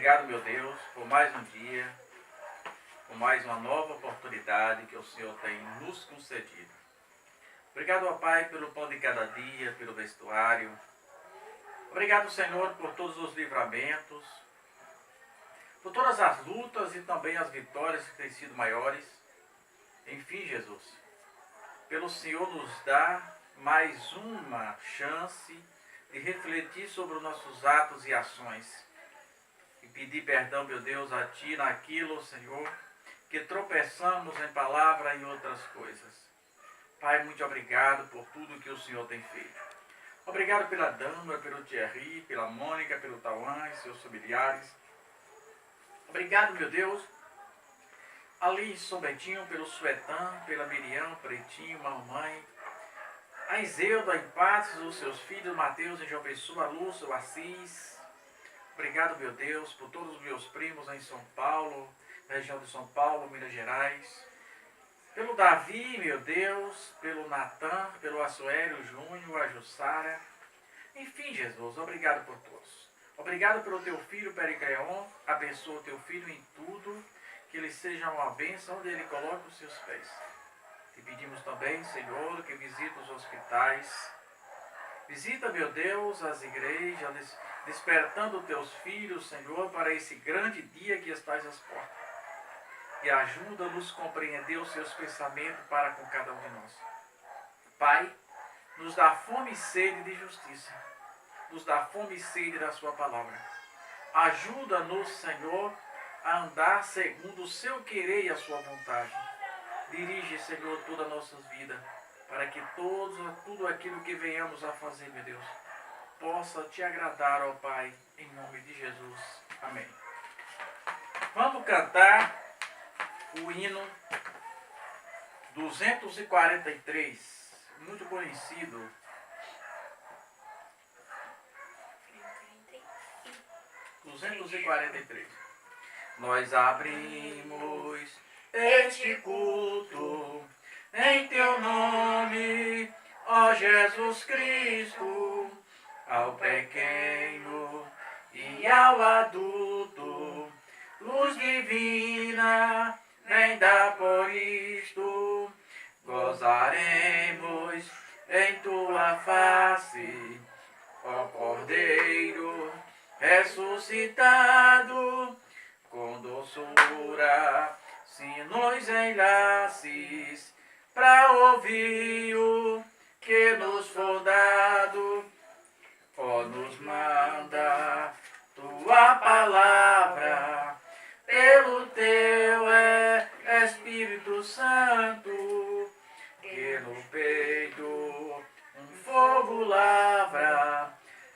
Obrigado, meu Deus, por mais um dia, por mais uma nova oportunidade que o Senhor tem nos concedido. Obrigado, ó Pai, pelo pão de cada dia, pelo vestuário. Obrigado, Senhor, por todos os livramentos, por todas as lutas e também as vitórias que têm sido maiores. Enfim, Jesus, pelo Senhor nos dar mais uma chance de refletir sobre os nossos atos e ações. E pedir perdão, meu Deus, a Ti naquilo, Senhor, que tropeçamos em palavra e outras coisas. Pai, muito obrigado por tudo que o Senhor tem feito. Obrigado pela Dama, pelo Thierry, pela Mônica, pelo Tauan e seus familiares. Obrigado, meu Deus, ali em São Betinho, pelo Suetan, pela Miriam, Pretinho, mamãe, a Izeuda, em Patos, os seus filhos, Mateus e João Pessoa, Lúcio, Assis. Obrigado, meu Deus, por todos os meus primos em São Paulo, região de São Paulo, Minas Gerais. Pelo Davi, meu Deus, pelo Natan, pelo Assuélio Júnior, a Jussara. Enfim, Jesus, obrigado por todos. Obrigado pelo teu filho Pericleon, abençoa o teu filho em tudo, que ele seja uma bênção onde ele coloca os seus pés. Te pedimos também, Senhor, que visite os hospitais. Visita, meu Deus, as igrejas, despertando teus filhos, Senhor, para esse grande dia que estás às portas. E ajuda-nos a compreender os seus pensamentos para com cada um de nós. Pai, nos dá fome e sede de justiça. Nos dá fome e sede da sua palavra. Ajuda-nos, Senhor, a andar segundo o seu querer e a sua vontade. Dirige, Senhor, toda a nossa vida, para que tudo aquilo que venhamos a fazer, meu Deus, possa te agradar, ó Pai, em nome de Jesus. Amém. Vamos cantar o hino 243, muito conhecido. 243. Nós abrimos este culto em teu nome, ó Jesus Cristo, ao pequeno e ao adulto, luz divina, vem dar por isto, gozaremos em tua face, ó Cordeiro ressuscitado, com doçura se nos enlaces, para ouvir o que nos for dado. Ó, nos manda tua palavra, pelo teu Espírito Santo, que no peito um fogo lavra,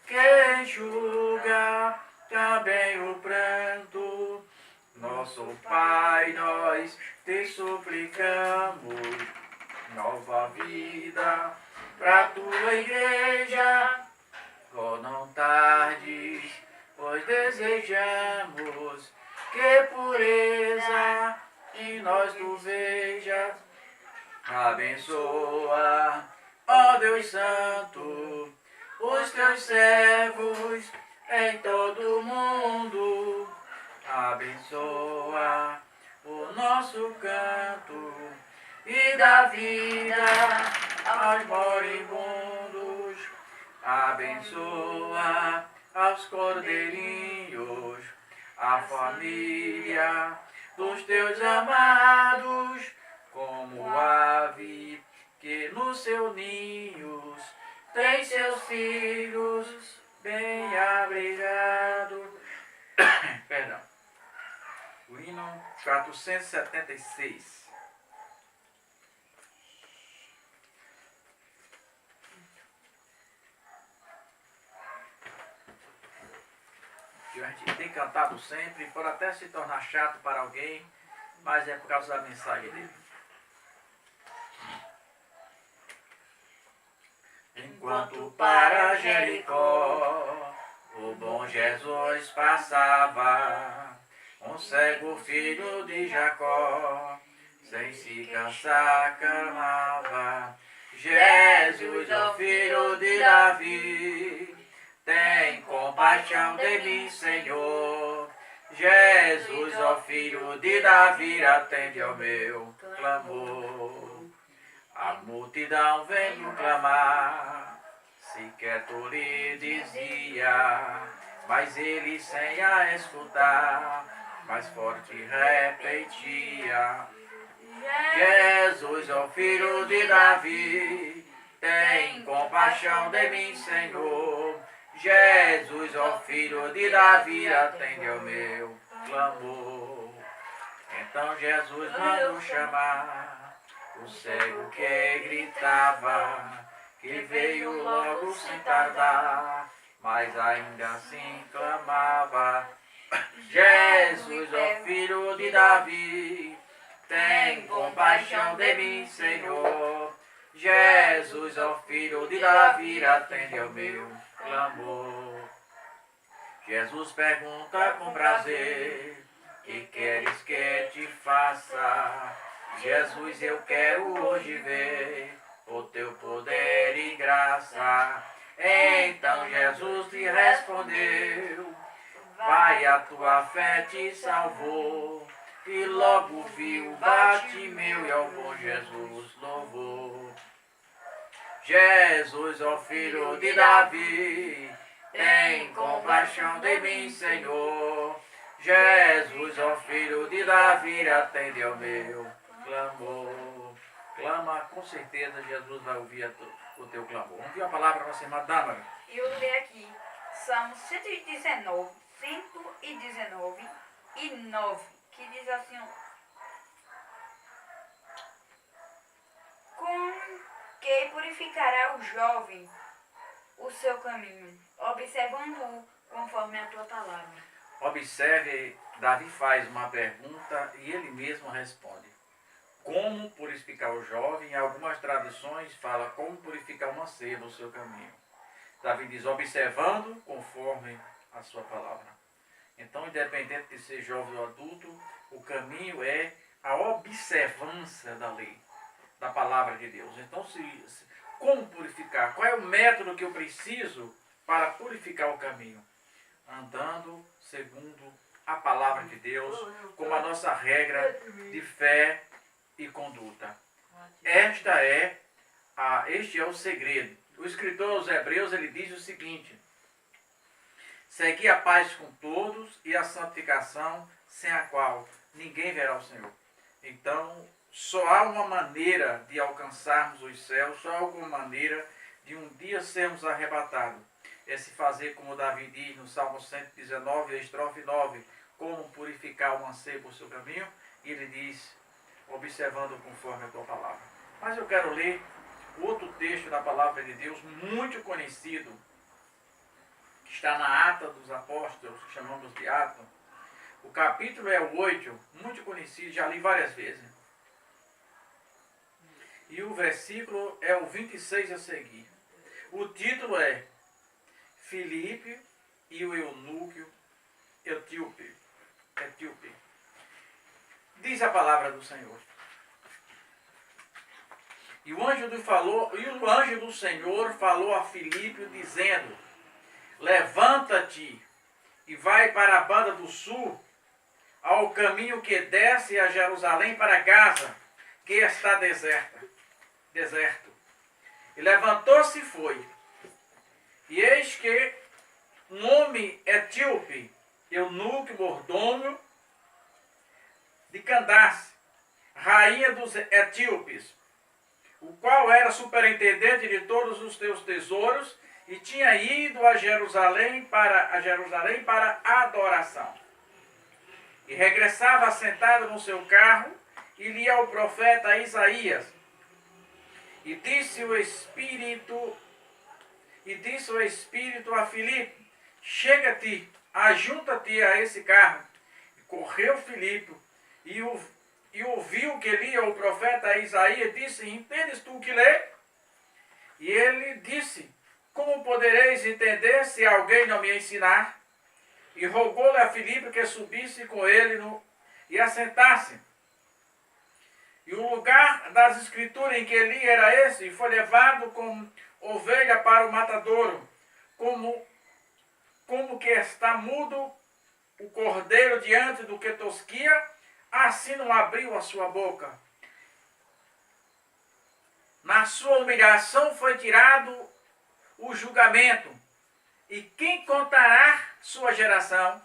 que enxuga também o pranto. Nosso Pai, nós te suplicamos, nova vida pra tua igreja. Oh, não tardes, pois desejamos que pureza em nós tu vejas. Abençoa, ó Deus Santo, os teus servos em todo o mundo. Abençoa o nosso canto e dá vida aos moribundos. Abençoa aos cordeirinhos, a família dos teus amados, como ave que nos seus ninhos tem seus filhos bem abrigados. Perdão. O hino 476. Que a gente tem cantado sempre, pode até se tornar chato para alguém, mas é por causa da mensagem dele. Enquanto para Jericó o bom Jesus passava, um cego filho de Jacó, sem se cansar clamava: Jesus, ó filho de Davi, tem compaixão de mim, Senhor. Jesus, ó filho de Davi, atende ao meu clamor. A multidão vendo clamar, sequer tu lhe dizia, mas ele sem a escutar, mais forte repetia: Jesus, ó filho de Davi, tem compaixão de mim, Senhor. Jesus, ó filho de Davi, atende ao meu clamor. Então Jesus mandou chamar o cego que gritava, que veio logo sem tardar, mas ainda assim clamava: Jesus, ó filho de Davi, tem compaixão de mim, Senhor. Jesus, ó filho de Davi, atende ao meu clamor. Jesus pergunta com prazer: que queres que te faça? Jesus, eu quero hoje ver o teu poder e graça. Então Jesus lhe respondeu: vai, a tua fé te salvou. E logo viu Bartimeu e ao bom Jesus louvou. Jesus, ó filho de Davi, tem compaixão de mim, Senhor. Jesus, ó filho de Davi, atende ao meu clamor. Clama, com certeza Jesus vai ouvir o teu clamor. Vamos ver a palavra para você, Madama. E eu leio aqui, Salmo 119 e 9, que diz assim: com que purificará o jovem o seu caminho, observando-o conforme a tua palavra. Observe, Davi faz uma pergunta e ele mesmo responde. Como purificar o jovem? Em algumas traduções fala como purificar o mancebo o seu caminho. Davi diz, observando conforme a sua palavra. Então, independente de ser jovem ou adulto, o caminho é a observância da lei, da palavra de Deus. Então, como purificar? Qual é o método que eu preciso para purificar o caminho? Andando segundo a palavra de Deus, como a nossa regra de fé e conduta. Este é o segredo. O escritor aos Hebreus, ele diz o seguinte: segui a paz com todos e a santificação, sem a qual ninguém verá o Senhor. Então, só há uma maneira de alcançarmos os céus, só há alguma maneira de um dia sermos arrebatados. É se fazer como Davi diz no Salmo 119, estrofe 9, como purificar o mancebo o seu caminho, e ele diz, observando conforme a tua palavra. Mas eu quero ler outro texto da palavra de Deus, muito conhecido, que está na Ata dos Apóstolos, que chamamos de Ata. O capítulo é o 8, muito conhecido, já li várias vezes. E o versículo é o 26 a seguir. O título é Filipe e o eunuco etíope. Diz a palavra do Senhor. E o anjo do Senhor falou a Filipe, dizendo, levanta-te e vai para a banda do sul, ao caminho que desce a Jerusalém para Gaza, que está deserto. E levantou-se e foi. E eis que um homem etíope, eunuco mordomo de Candace, rainha dos etíopes, o qual era superintendente de todos os teus tesouros, e tinha ido a Jerusalém para a adoração. E regressava sentado no seu carro, e lia o profeta Isaías. E disse o Espírito a Filipe, chega-te, ajunta-te a esse carro. E correu Filipe, e ouviu que lia o profeta Isaías, disse, entendes tu o que lê? E ele disse, como podereis entender se alguém não me ensinar? E rogou-lhe a Filipe que subisse com ele e assentasse. E o lugar das escrituras em que li era esse, e foi levado como ovelha para o matadouro, como que está mudo o cordeiro diante do que tosquia, assim não abriu a sua boca. Na sua humilhação foi tirado o julgamento. E quem contará sua geração?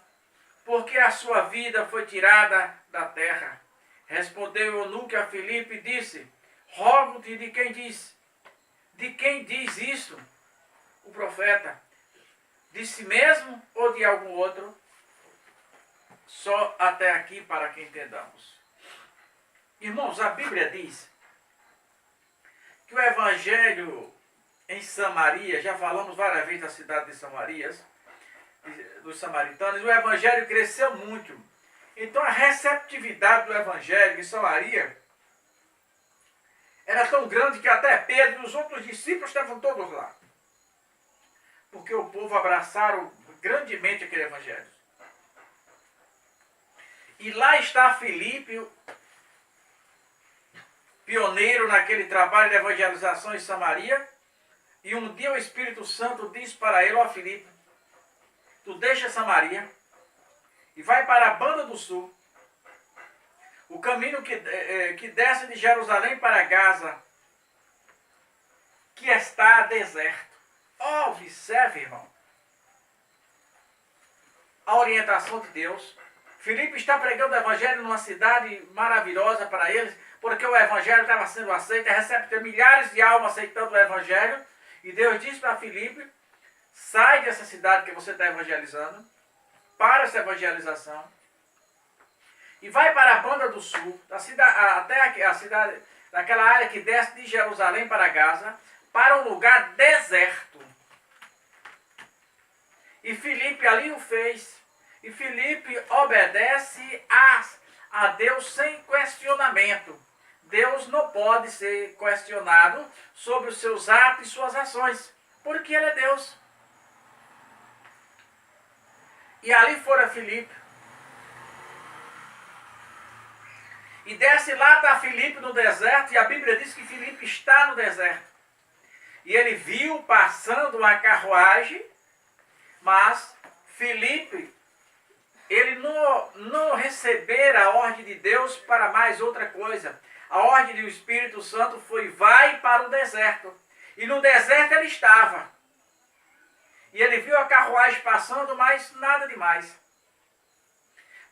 Porque a sua vida foi tirada da terra. Respondeu Eunuque a Filipe e disse: rogo-te de quem diz. De quem diz isto? O profeta. De si mesmo ou de algum outro? Só até aqui para que entendamos. Irmãos, a Bíblia diz que o evangelho em Samaria, já falamos várias vezes da cidade de Samaria, dos samaritanos, o evangelho cresceu muito. Então a receptividade do evangelho em Samaria era tão grande que até Pedro e os outros discípulos estavam todos lá. Porque o povo abraçaram grandemente aquele evangelho. E lá está Filipe, pioneiro naquele trabalho de evangelização em Samaria. E um dia o Espírito Santo diz para ele: ó Filipe, tu deixa Samaria e vai para a banda do sul, o caminho que desce de Jerusalém para Gaza, que está deserto. Observe, irmão, a orientação de Deus. Filipe está pregando o evangelho numa cidade maravilhosa para eles, porque o evangelho estava sendo aceito, recebe milhares de almas aceitando o evangelho. E Deus diz para Filipe: sai dessa cidade que você está evangelizando, para essa evangelização, e vai para a banda do sul, até a cidade, daquela área que desce de Jerusalém para Gaza, para um lugar deserto. E Filipe ali o fez. E Filipe obedece a Deus sem questionamento. Deus não pode ser questionado sobre os seus atos e suas ações, porque Ele é Deus. E ali fora Filipe. E desce lá, está Filipe no deserto, e a Bíblia diz que Filipe está no deserto. E ele viu passando uma carruagem, mas Filipe, ele não recebera a ordem de Deus para mais outra coisa. A ordem do Espírito Santo foi: vai para o deserto. E no deserto ele estava. E ele viu a carruagem passando, mas nada demais.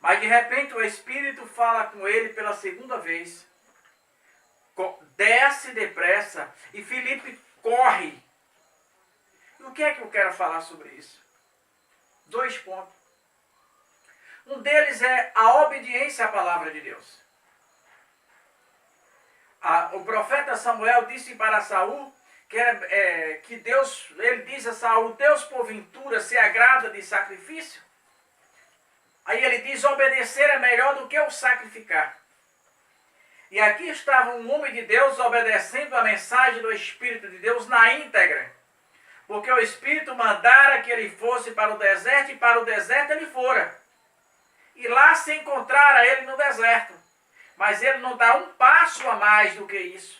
Mas de repente o Espírito fala com ele pela segunda vez. Desce depressa. E Filipe corre. E o que é que eu quero falar sobre isso? 2 pontos. Um deles é a obediência à palavra de Deus. O profeta Samuel disse para Saul que Deus, ele diz a Saul: Deus porventura se agrada de sacrifício? Aí ele diz: obedecer é melhor do que o sacrificar. E aqui estava um homem de Deus obedecendo a mensagem do Espírito de Deus na íntegra. Porque o Espírito mandara que ele fosse para o deserto, e para o deserto ele fora. E lá se encontrara ele no deserto. Mas ele não dá um passo a mais do que isso.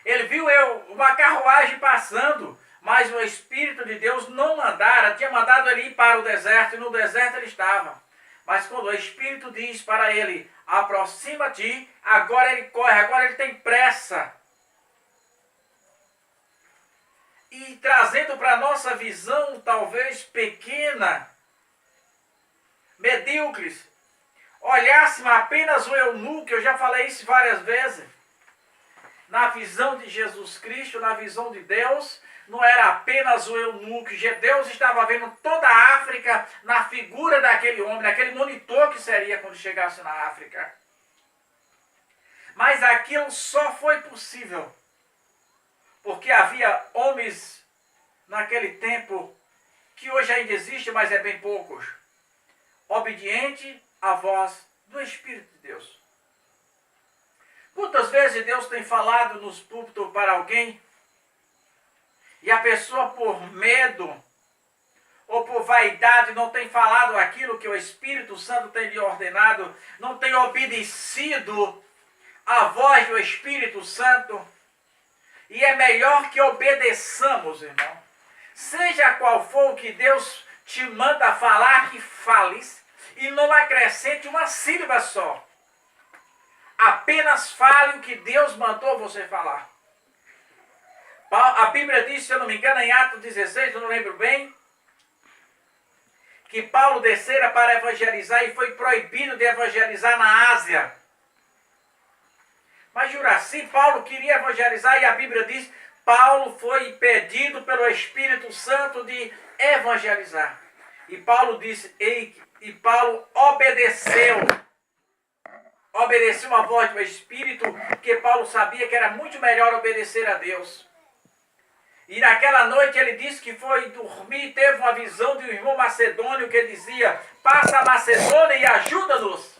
Ele viu uma carruagem passando, mas o Espírito de Deus não mandara, tinha mandado ele ir para o deserto, e no deserto ele estava. Mas quando o Espírito diz para ele: aproxima-te, agora ele corre, agora ele tem pressa. E trazendo para a nossa visão, talvez pequena, medíocres, olhássemos apenas o eunuco, eu já falei isso várias vezes, na visão de Jesus Cristo, na visão de Deus, não era apenas o eunuco. Deus estava vendo toda a África na figura daquele homem, naquele monitor que seria quando chegasse na África. Mas aquilo só foi possível porque havia homens naquele tempo, que hoje ainda existe, mas é bem poucos, obediente à voz do Espírito de Deus. Quantas vezes Deus tem falado nos púlpitos para alguém, e a pessoa por medo ou por vaidade não tem falado aquilo que o Espírito Santo tem lhe ordenado, não tem obedecido à voz do Espírito Santo? E é melhor que obedeçamos, irmão. Seja qual for o que Deus te manda falar, que fales e não acrescente uma sílaba só. Apenas fale o que Deus mandou você falar. A Bíblia diz, se eu não me engano, em Atos 16, eu não lembro bem, que Paulo descera para evangelizar e foi proibido de evangelizar na Ásia. Mas Juraci, Paulo queria evangelizar e a Bíblia diz, Paulo foi pedido pelo Espírito Santo de evangelizar. E Paulo disse, e Paulo obedeceu a voz do Espírito, porque Paulo sabia que era muito melhor obedecer a Deus. E naquela noite ele disse que foi dormir e teve uma visão de um irmão macedônio que dizia, passa a Macedônia e ajuda-nos.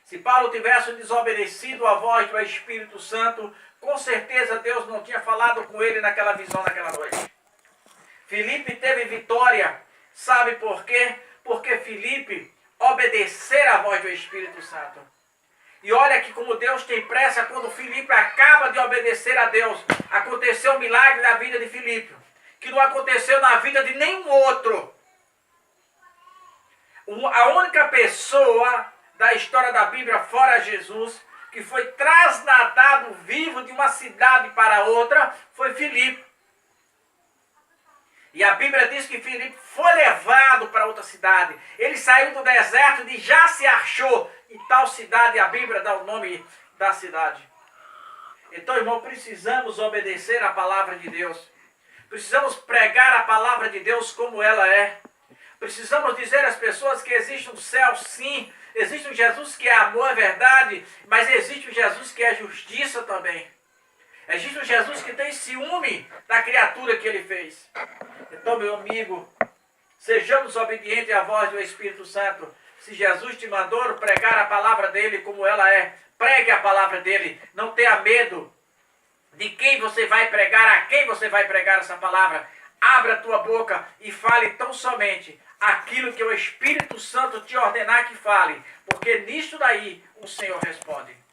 Se Paulo tivesse desobedecido a voz do Espírito Santo, com certeza Deus não tinha falado com ele naquela visão, naquela noite. Filipe teve vitória. Sabe por quê? Porque Filipe obedeceu a voz do Espírito Santo. E olha que como Deus tem pressa, quando Filipe acaba de obedecer a Deus, aconteceu um milagre na vida de Filipe, que não aconteceu na vida de nenhum outro. A única pessoa da história da Bíblia, fora Jesus, que foi trasladado vivo de uma cidade para outra, foi Filipe. E a Bíblia diz que Filipe foi levado para outra cidade. Ele saiu do deserto e já se achou em tal cidade. A Bíblia dá o nome da cidade. Então, irmão, precisamos obedecer a palavra de Deus. Precisamos pregar a palavra de Deus como ela é. Precisamos dizer às pessoas que existe um céu, sim. Existe um Jesus que é amor, é verdade. Mas existe um Jesus que é justiça também. Existe um Jesus que tem ciúme da criatura que ele fez. Então, meu amigo, sejamos obedientes à voz do Espírito Santo. Se Jesus te mandou pregar a palavra dele como ela é, pregue a palavra dele. Não tenha medo de quem você vai pregar, a quem você vai pregar essa palavra. Abra a tua boca e fale tão somente aquilo que o Espírito Santo te ordenar que fale. Porque nisto daí o Senhor responde.